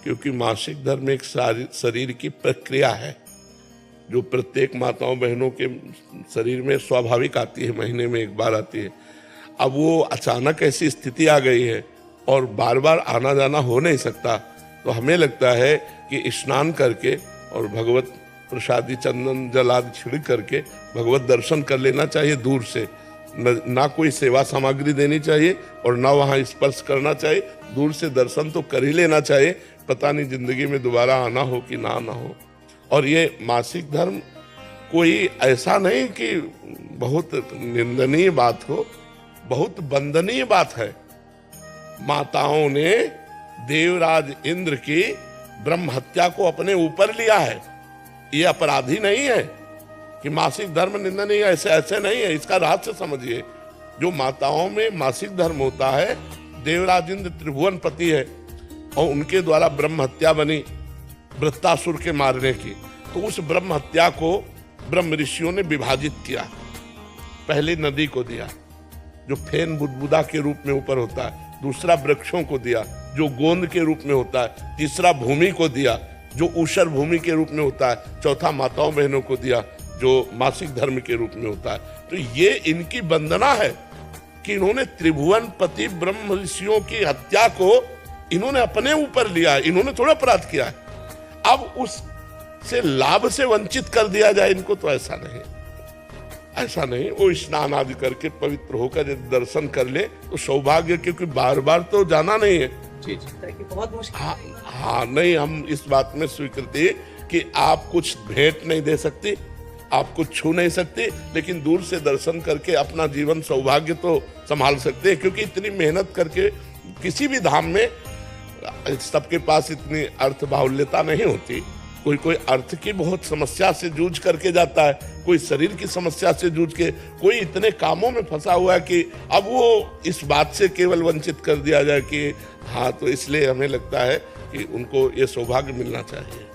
क्योंकि मासिक धर्म एक शरीर की प्रक्रिया है जो प्रत्येक माताओं बहनों के शरीर में स्वाभाविक आती है, महीने में एक बार आती है। अब वो अचानक ऐसी स्थिति आ गई है और बार बार आना जाना हो नहीं सकता, तो हमें लगता है कि स्नान करके और भगवत प्रसादी चंदन जल आदि छिड़क करके भगवत दर्शन कर लेना चाहिए दूर से। ना कोई सेवा सामग्री देनी चाहिए और ना वहाँ स्पर्श करना चाहिए, दूर से दर्शन तो कर ही लेना चाहिए। पता नहीं जिंदगी में दोबारा आना हो कि ना आना हो। और ये मासिक धर्म कोई ऐसा नहीं कि बहुत निंदनीय बात हो, बहुत वंदनीय बात है। माताओं ने देवराज इंद्र की ब्रह्म हत्या को अपने ऊपर लिया है। ये अपराधी नहीं है कि मासिक धर्म निंदनीय, ऐसे ऐसे नहीं है। इसका रहस्य समझिए। जो माताओं में मासिक धर्म होता है, देवराज इंद्र त्रिभुवन पति है और उनके द्वारा ब्रह्म हत्या बनी वृत्तासुर के मारने की, तो उस ब्रह्म हत्या को ब्रह्म ऋषियों ने विभाजित किया। पहले नदी को दिया जो फेन बुदबुदा के रूप में ऊपर होता है, दूसरा वृक्षों को दिया जो गोंद के रूप में होता है, तीसरा भूमि को दिया जो ऊषर भूमि के रूप में होता है, चौथा माताओं बहनों को दिया जो मासिक धर्म के रूप में होता है। तो ये इनकी वंदना है कि इन्होंने त्रिभुवन पति ब्रह्म ऋषियों की हत्या को इन्होंने अपने ऊपर लिया है। इन्होंने थोड़ा अपराध किया है, अब उस से लाभ से वंचित कर दिया जाए इनको, तो ऐसा नहीं, ऐसा नहीं। वो स्नान आदि करके पवित्र होकर यदि दर्शन कर ले तो सौभाग्य, क्योंकि बार बार तो जाना नहीं है। जी जी, बहुत मुश्किल। हाँ, नहीं, हम इस बात में स्वीकृति है कि आप कुछ भेंट नहीं दे सकती, आप कुछ छू नहीं सकते, लेकिन दूर से दर्शन करके अपना जीवन सौभाग्य तो संभाल सकते हैं। क्योंकि इतनी मेहनत करके किसी भी धाम में सबके पास इतनी अर्थ बाहुल्यता नहीं होती। कोई कोई अर्थ की बहुत समस्या से जूझ करके जाता है, कोई शरीर की समस्या से जूझ के, कोई इतने कामों में फंसा हुआ है कि अब वो इस बात से केवल वंचित कर दिया जाए कि हाँ, तो इसलिए हमें लगता है कि उनको ये सौभाग्य मिलना चाहिए।